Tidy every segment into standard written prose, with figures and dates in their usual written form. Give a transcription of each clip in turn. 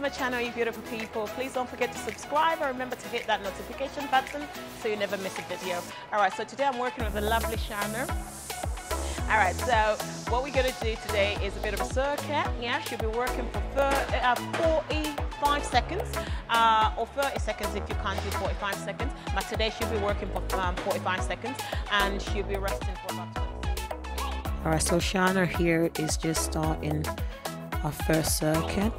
my channel, you beautiful people. Please don't forget to subscribe and remember to hit that notification button so you never miss a video. All right, so today I'm working with a lovely Shana. All right, so what we're going to do today is a bit of a circuit. Yeah, she'll be working for 45 seconds or 30 seconds if you can't do 45 seconds. But today she'll be working for 45 seconds and she'll be resting for about 20 seconds. All right, so Shana here is just starting our first circuit.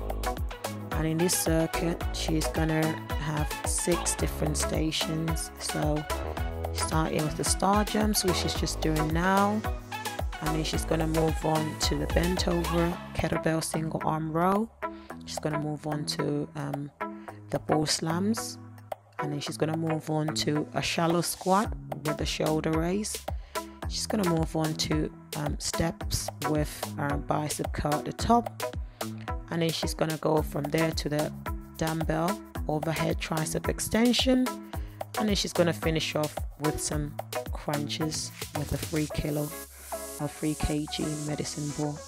And in this circuit, she's gonna have 6 different stations. So starting with the star jumps, which she's just doing now. And then she's gonna move on to the bent over kettlebell single arm row. She's gonna move on to the ball slams. And then she's gonna move on to a shallow squat with a shoulder raise. She's gonna move on to steps with our bicep curl at the top. And then she's gonna go from there to the dumbbell overhead tricep extension. And then she's gonna finish off with some crunches with a 3 kg medicine ball.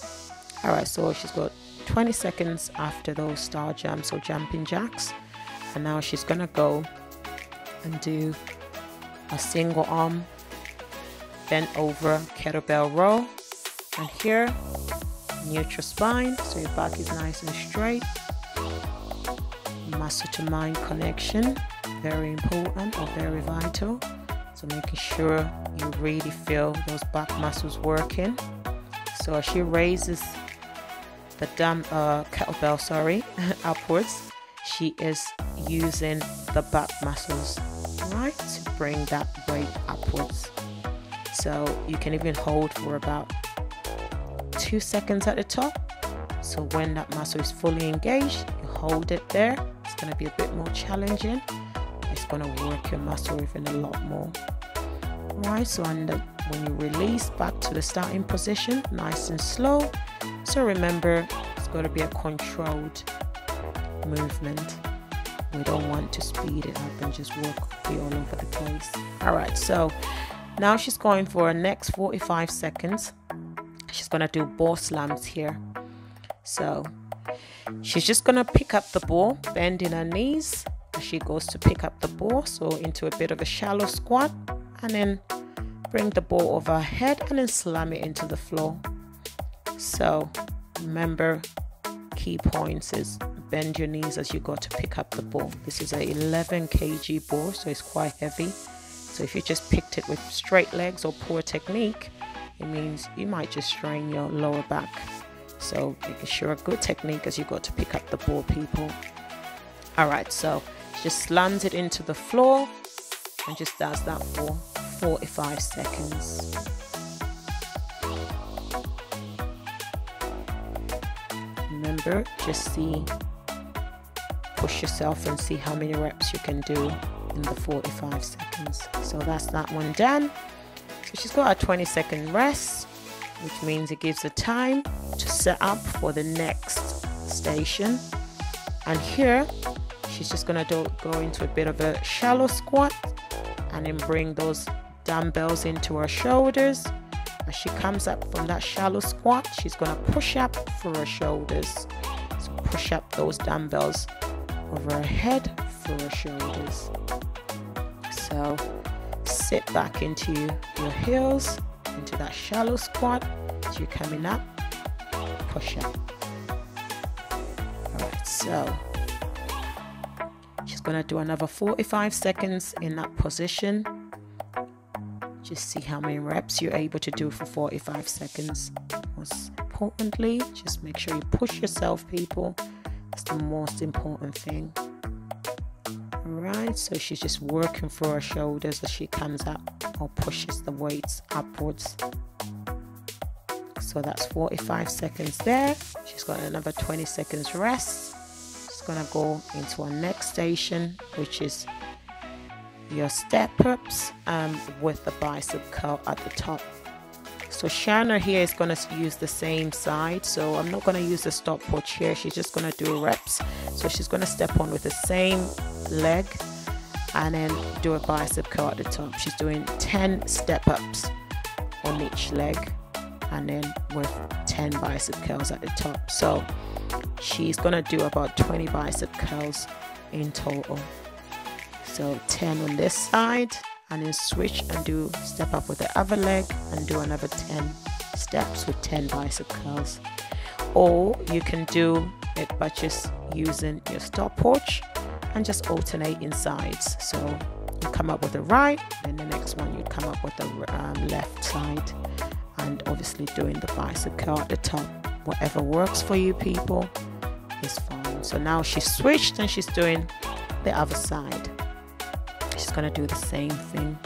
All right, so she's got 20 seconds after those star jumps or jumping jacks. And now she's gonna go and do a single arm bent over kettlebell row. And here, neutral spine, so your back is nice and straight. Muscle to mind connection, very important or very vital. So making sure you really feel those back muscles working. So as she raises the kettlebell, upwards, she is using the back muscles, right, to bring that weight upwards. So you can even hold for about 2 seconds at the top. So when that muscle is fully engaged, you hold it there. It's going to be a bit more challenging. It's going to work your muscle even a lot more. Right, so when you release back to the starting position, nice and slow. So remember, it's got to be a controlled movement. We don't want to speed it up and just be all over the place. All right, so now she's going for her next 45 seconds. She's gonna do ball slams here. So she's just gonna pick up the ball, bending her knees as she goes to pick up the ball, so into a bit of a shallow squat, and then bring the ball over her head and then slam it into the floor. So remember, key points is bend your knees as you go to pick up the ball. This is a 11 kg ball, so it's quite heavy. So if you just picked it with straight legs or poor technique, it means you might just strain your lower back. So making sure a good technique as you go to pick up the ball, people. All right, so just slams it into the floor and just does that for 45 seconds. Remember, just push yourself and see how many reps you can do in the 45 seconds. So that's that one done. So she's got a 20-second rest, which means it gives her time to set up for the next station. And here, she's just gonna go into a bit of a shallow squat and then bring those dumbbells into her shoulders. As she comes up from that shallow squat, she's gonna push up for her shoulders. So push up those dumbbells over her head for her shoulders. So sit back into your heels, into that shallow squat. As you're coming up, push up. All right, so she's gonna do another 45 seconds in that position. Just see how many reps you're able to do for 45 seconds. Most importantly, just make sure you push yourself, people. That's the most important thing. Alright, so she's just working for her shoulders as she comes up or pushes the weights upwards. So that's 45 seconds there. She's got another 20 seconds rest. She's gonna go into our next station, which is your step ups with the bicep curl at the top. So Shana here is going to use the same side, so I'm not going to use the stopwatch here. She's just going to do reps. So she's going to step on with the same leg and then do a bicep curl at the top. She's doing 10 step ups on each leg and then with 10 bicep curls at the top. So she's gonna do about 20 bicep curls in total. So 10 on this side, and then switch and do step up with the other leg and do another 10 steps with 10 bicep curls. Or you can do it by just using your stopwatch and just alternating sides. So you come up with the right, then the next one you come up with the left side, and obviously doing the bicep curl at the top. Whatever works for you people is fine. So now she's switched and she's doing the other side. She's gonna do the same thing.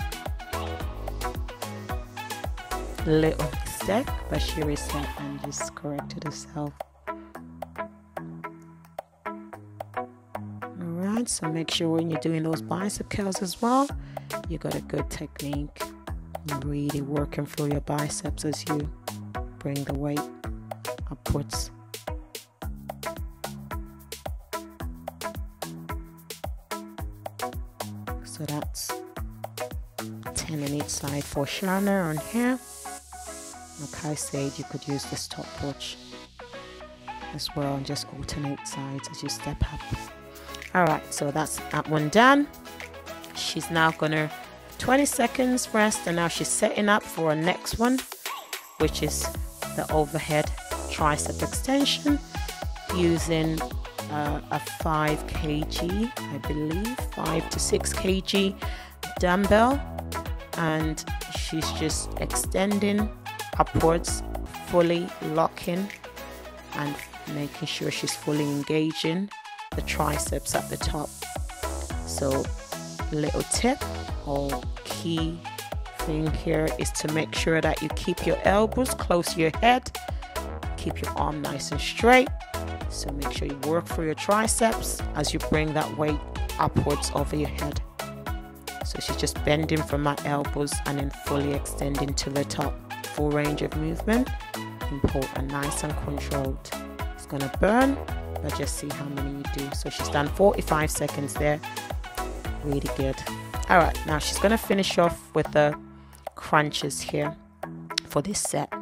Little mistake, but she reset and just corrected herself. Alright, so make sure when you're doing those bicep curls as well, you got a good technique. You're really working through your biceps as you bring the weight upwards. So that's 10 on each side for Shana on here. Like I said, you could use the stopwatch as well and just alternate sides as you step up. Alright, so that's that one done. She's now gonna 20 seconds rest, and now she's setting up for a next one, which is the overhead tricep extension using a 5 kg, I believe 5 to 6 kg dumbbell, and she's just extending upwards, fully locking and making sure she's fully engaging the triceps at the top. So little tip or key thing here is to make sure that you keep your elbows close to your head, keep your arm nice and straight. So make sure you work through your triceps as you bring that weight upwards over your head. So she's just bending from my elbows and then fully extending to the top. Full range of movement, important, nice and controlled. It's gonna burn, but just see how many you do. So she's done 45 seconds there. Really good. All right, now she's gonna finish off with the crunches here for this set.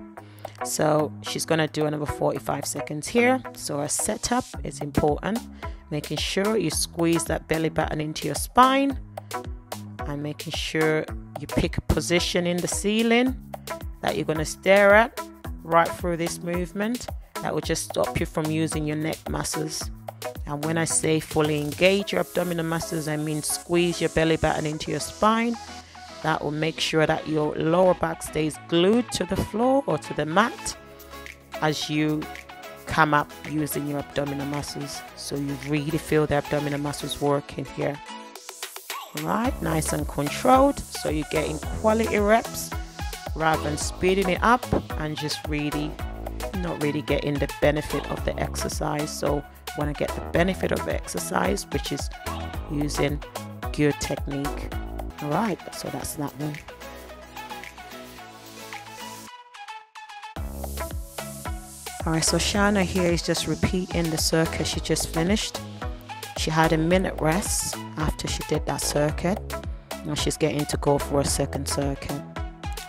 So she's gonna do another 45 seconds here. So our setup is important, making sure you squeeze that belly button into your spine and making sure you pick a position in the ceiling that you're gonna stare at right through this movement. That will just stop you from using your neck muscles. And when I say fully engage your abdominal muscles, I mean squeeze your belly button into your spine. That will make sure that your lower back stays glued to the floor or to the mat as you come up using your abdominal muscles. So you really feel the abdominal muscles working here. Alright, nice and controlled. So you're getting quality reps rather than speeding it up and just really not really getting the benefit of the exercise. So want to get the benefit of the exercise, which is using good technique. All right, so that's that one. All right, so Shana here is just repeating the circuit she just finished. She had a minute rest after she did that circuit. Now she's getting to go for a second circuit.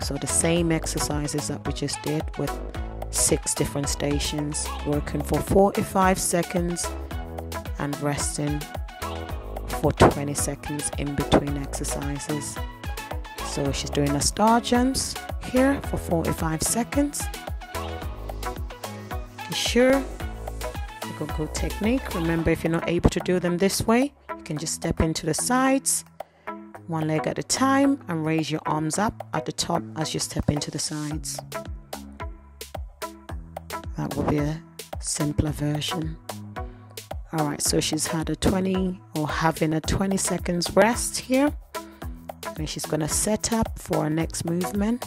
So the same exercises that we just did with 6 different stations, working for 45 seconds and resting for 20 seconds in between exercises. So she's doing a star jumps here for 45 seconds. Be sure you got good technique. Remember, if you're not able to do them this way, you can just step into the sides, one leg at a time, and raise your arms up at the top as you step into the sides. That will be a simpler version. All right, so she's had a 20 seconds rest here. And she's gonna set up for our next movement,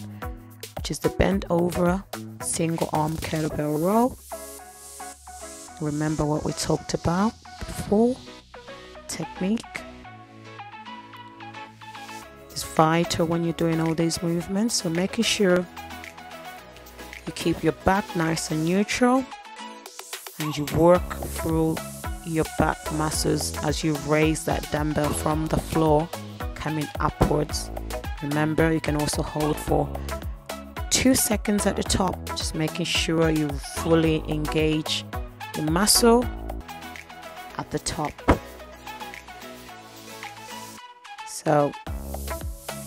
which is the bent over single arm kettlebell row. Remember what we talked about before. Technique is vital when you're doing all these movements. So making sure you keep your back nice and neutral and you work through your back muscles as you raise that dumbbell from the floor, coming upwards. Remember, you can also hold for 2 seconds at the top, just making sure you fully engage your muscle at the top. So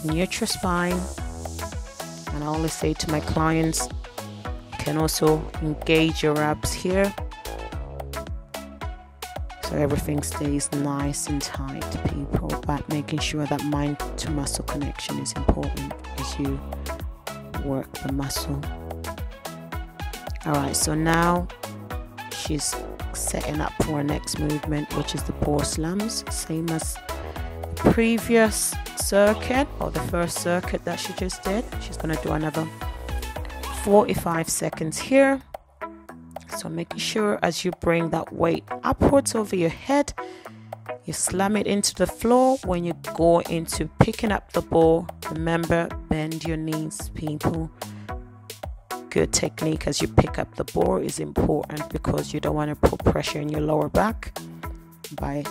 neutral spine, and I always say to my clients, you can also engage your abs here so everything stays nice and tight, people, but making sure that mind to muscle connection is important as you work the muscle. Alright, so now she's setting up for her next movement, which is the ball slams, same as the previous circuit, or the first circuit that she just did. She's going to do another 45 seconds here. So making sure as you bring that weight upwards over your head, you slam it into the floor. When you go into picking up the ball, remember, bend your knees, people. Good technique as you pick up the ball is important, because you don't want to put pressure in your lower back by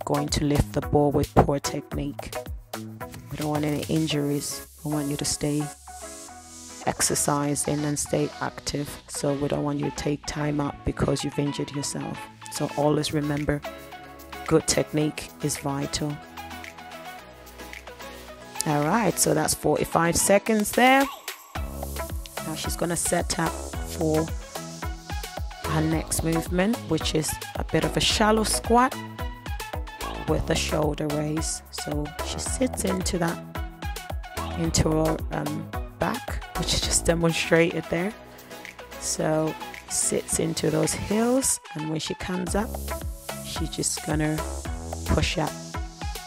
going to lift the ball with poor technique. We don't want any injuries. We want you to stay exercising and stay active, so we don't want you to take time out because you've injured yourself. So always remember, good technique is vital. All right, so that's 45 seconds there. Now she's going to set up for her next movement, which is a bit of a shallow squat with a shoulder raise. So she sits into that, into her back, which is just demonstrated there. So sits into those heels, and when she comes up, she's just gonna push up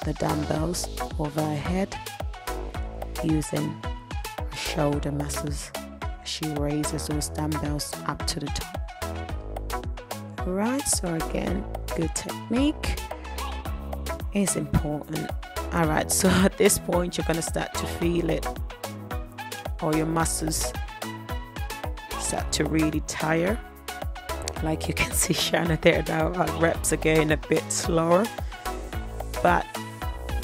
the dumbbells over her head using her shoulder muscles. She raises those dumbbells up to the top. Right, so again, good technique is important. All right, so at this point you're going to start to feel it, or your muscles start to really tire. Like you can see Shanna there now, our reps are getting a bit slower, but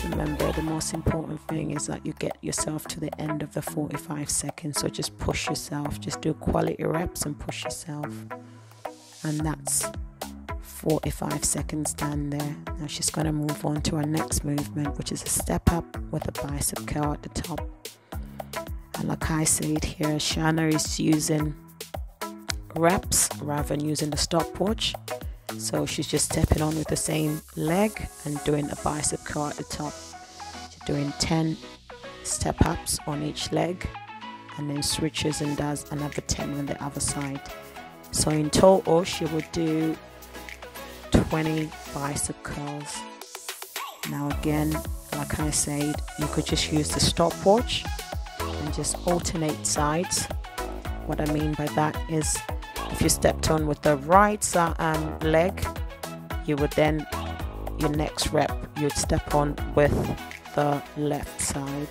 remember, the most important thing is that you get yourself to the end of the 45 seconds. So just push yourself, just do quality reps and push yourself, and that's 45 seconds done there. Now she's going to move on to our next movement, which is a step up with a bicep curl at the top. And like I said here, Shanna is using reps rather than using the stopwatch. So she's just stepping on with the same leg and doing a bicep curl at the top. She's doing 10 step ups on each leg, and then switches and does another 10 on the other side. So in total she would do 20 bicep curls. Now again, like I said, you could just use the stopwatch and just alternate sides. What I mean by that is, if you stepped on with the right leg, you would then, your next rep, you'd step on with the left side.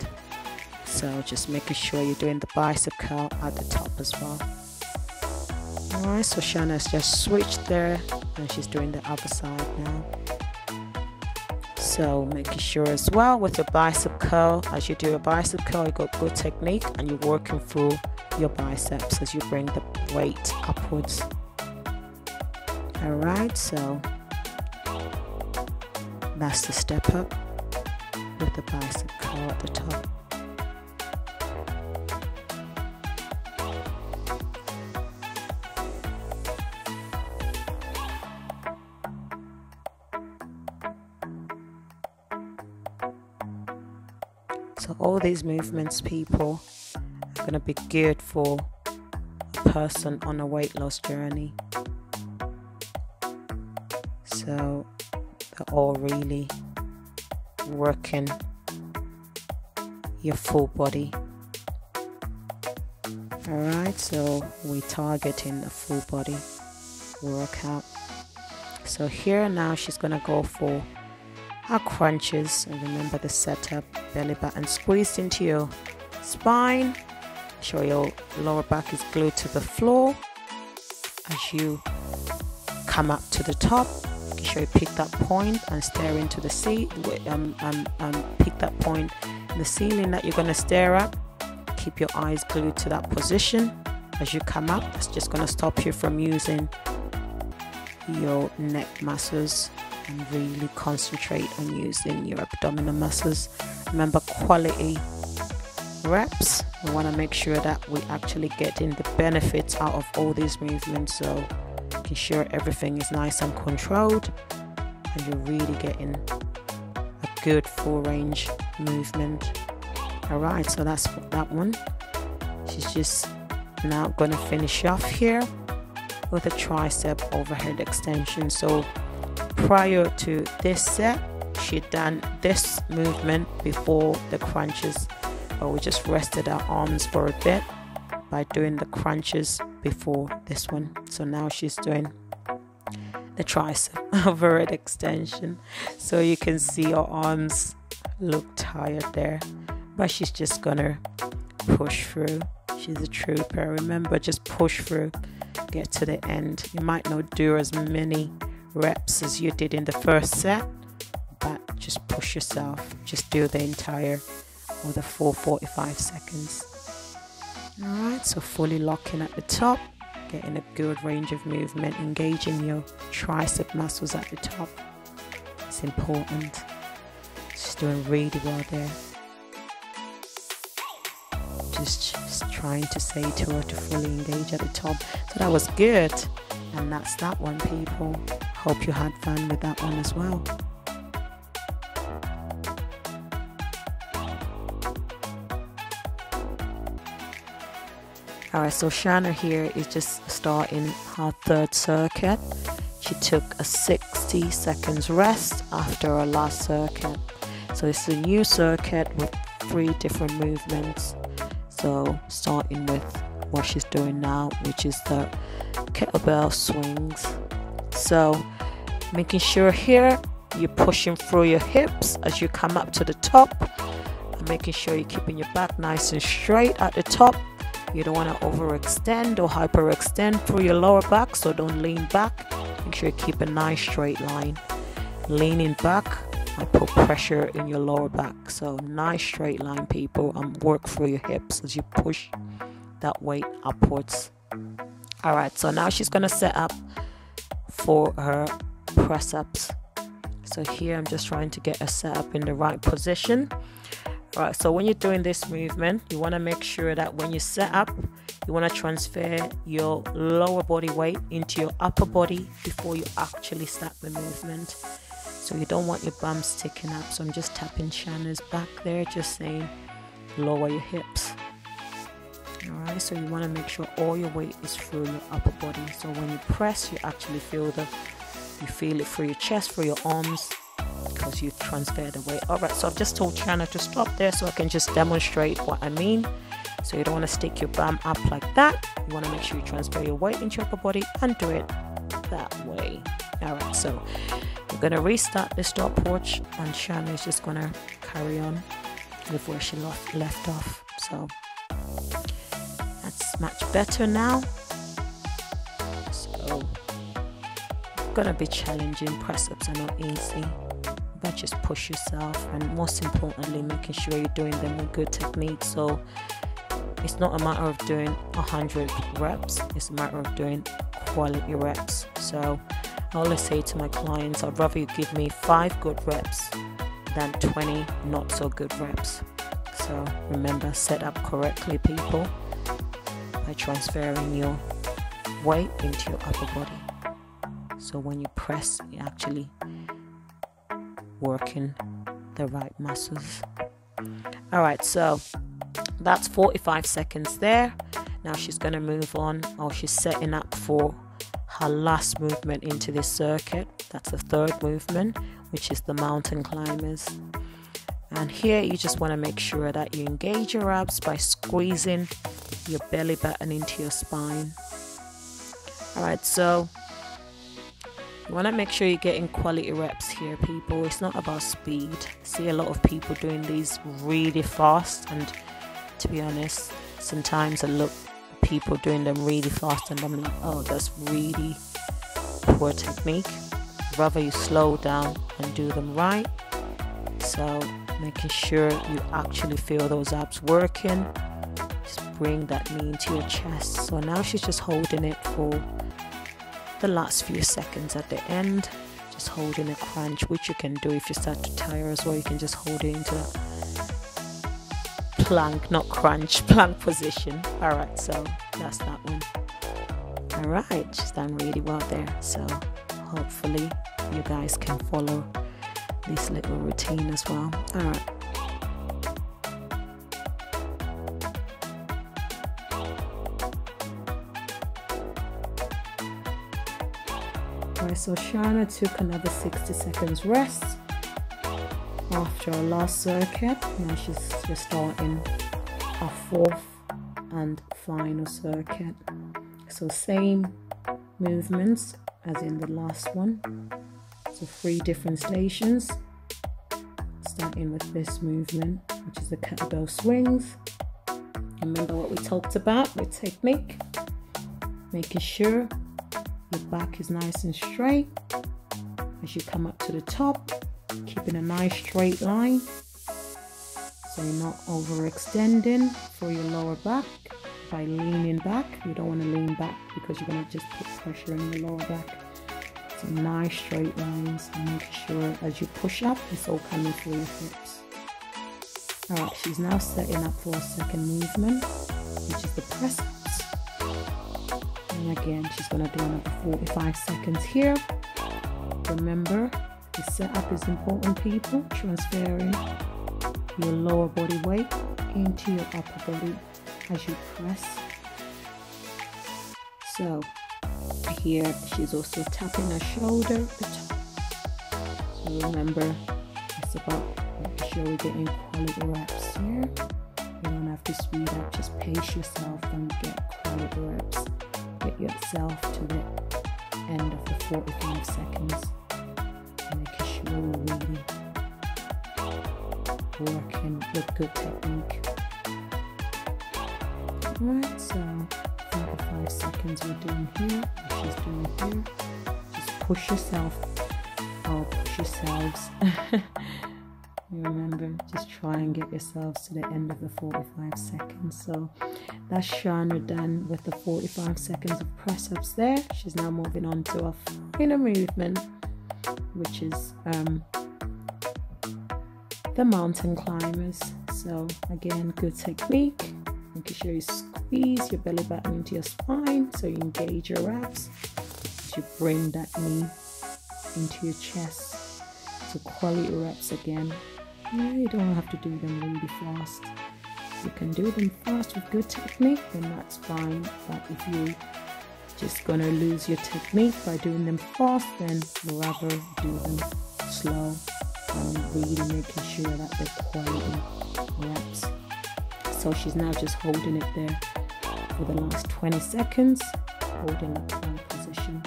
So just making sure you're doing the bicep curl at the top as well. Alright, so Shanna's just switched there, and she's doing the other side now. So making sure as well with your bicep curl, as you do a bicep curl, you got good technique and you're working through your biceps as you bring the weight upwards. Alright, so that's the step up with the bicep curl at the top. So all these movements, people, are going to be good for a person on a weight loss journey. So they're all really working your full body. Alright, so we're targeting a full body workout. So here now she's going to go for our crunches, and remember the setup, belly button squeezed into your spine. Sure your lower back is glued to the floor as you come up to the top. Make sure you pick that point and stare into the seat. Pick that point in the ceiling that you're going to stare at. Keep your eyes glued to that position as you come up. That's just going to stop you from using your neck muscles and really concentrate on using your abdominal muscles. Remember, quality reps. We want to make sure that we actually getting the benefits out of all these movements, so making sure everything is nice and controlled and you're really getting a good full range movement. Alright, so that's that one. She's just now going to finish off here with a tricep overhead extension. So prior to this set, she'd done this movement before the crunches, but we just rested our arms for a bit by doing the crunches before this one. So now she's doing the tricep overhead extension. So you can see her arms look tired there, but she's just gonna push through. She's a trooper. Remember, just push through, get to the end. You might not do as many reps as you did in the first set, but just push yourself. Just do the entire or the full 45 seconds. Alright, so fully locking at the top, getting a good range of movement, engaging your tricep muscles at the top. It's important. She's doing really well there. Just trying to say to her to fully engage at the top. So that was good. And that's that one, people. Hope you had fun with that one as well. Alright, so Shanna here is just starting her third circuit. She took a 60 seconds rest after her last circuit. So it's a new circuit with 3 different movements. So starting with what she's doing now, which is the kettlebell swings. So making sure here you're pushing through your hips as you come up to the top, and making sure you're keeping your back nice and straight at the top. You don't want to overextend or hyperextend through your lower back, so don't lean back. Make sure you keep a nice straight line. Leaning back and put pressure in your lower back. So nice straight line, people, and work through your hips as you push that weight upwards. Alright, so now she's going to set up for her press ups. So here I'm just trying to get her set up in the right position. Alright, so when you're doing this movement, you want to make sure that when you set up, you want to transfer your lower body weight into your upper body before you actually start the movement. So you don't want your bum sticking up. So I'm just tapping Shanna's back there, just saying lower your hips. Alright, so you want to make sure all your weight is through your upper body. So when you press, you actually feel it through your chest, through your arms, because you transfer the weight. Alright, so I've just told Shanna to stop there so I can just demonstrate what I mean. So you don't want to stick your bum up like that. You want to make sure you transfer your weight into your upper body and do it that way. Alright, so we're going to restart the stopwatch, and Shanna is just going to carry on with where she left off. So that's much better now. So gonna be challenging. Press-ups are not easy, but just push yourself, and most importantly, making sure you're doing them with good technique. So it's not a matter of doing 100 reps, it's a matter of doing quality reps. So I always say to my clients, I'd rather you give me 5 good reps than 20 not so good reps. So remember, set up correctly, people, by transferring your weight into your upper body. So when you press, you're actually working the right muscles. Alright, so that's 45 seconds there. Now she's going to move on, or she's setting up for her last movement into this circuit. That's the third movement, which is the mountain climbers. And here you just want to make sure that you engage your abs by squeezing your belly button into your spine. Alright, so you want to make sure you're getting quality reps here, people. It's not about speed. I see a lot of people doing these really fast, and to be honest, sometimes I look at people doing them really fast and I'm like, oh, that's really poor technique. Rather you slow down and do them right. So making sure you actually feel those abs working. Just bring that knee into your chest. So now she's just holding it for the last few seconds at the end, just holding a crunch, which you can do if you start to tire as well. You can just hold it into plank, not crunch, plank position. All right, so that's that one. All right, she's done really well there. So hopefully you guys can follow this little routine as well. All right. Alright, so Shana took another 60 seconds rest after our last circuit. Now she's just starting our fourth and final circuit. So same movements as in the last one. So 3 different stations. Starting with this movement, which is the kettlebell swings. Remember what we talked about with technique. Making sure your back is nice and straight as you come up to the top, keeping a nice straight line so you're not overextending for your lower back by leaning back. You don't want to lean back because you're going to just put pressure in your lower back. So nice straight lines, and making sure as you push up it's all coming through your hips. Alright, she's now setting up for a second movement, which is the press ups. And again, she's going to do another 45 seconds here. Remember, the setup is important, people. Transferring your lower body weight into your upper body as you press. So here, she's also tapping her shoulder at the top. So remember, it's about making sure we're getting quality reps here. You don't have to speed up, just pace yourself and get quality reps. Get yourself to the end of the 45 seconds, making sure we're really working with good technique. Alright, so 45 seconds we're doing here, what she's doing here. Just push yourself, or push yourselves. Remember, just try and get yourselves to the end of the 45 seconds. So that's Shana done with the 45 seconds of press ups there. She's now moving on to a final movement, which is the mountain climbers. So again, good technique. Making sure you squeeze your belly button into your spine so you engage your abs. As you bring that knee into your chest. So quality reps again. Yeah, you don't have to do them really fast. You can do them fast with good technique, then that's fine. But if you're just gonna lose your technique by doing them fast, then rather do them slow and really making sure that they're quality reps. So she's now just holding it there for the last 20 seconds, holding the plank position.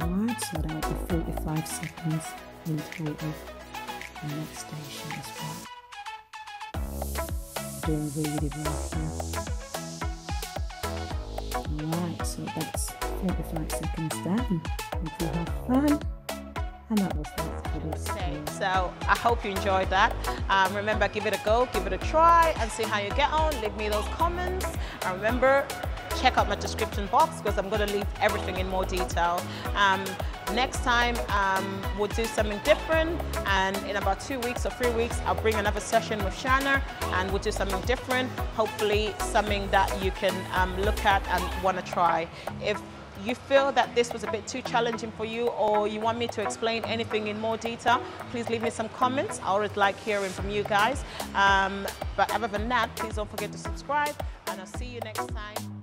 Alright, so that will be 45 seconds in total. The next station as well. Doing really well here. Alright, so that's 45 seconds done. Hope you have fun. And that was that for this. Okay, so I hope you enjoyed that. Remember, give it a go, give it a try, and see how you get on. Leave me those comments. And remember, check out my description box because I'm going to leave everything in more detail. Next time we'll do something different, and in about 2 weeks or 3 weeks I'll bring another session with Shana and we'll do something different, hopefully something that you can look at and want to try. If you feel that this was a bit too challenging for you, or you want me to explain anything in more detail, please leave me some comments. I always like hearing from you guys. But other than that, please don't forget to subscribe, and I'll see you next time.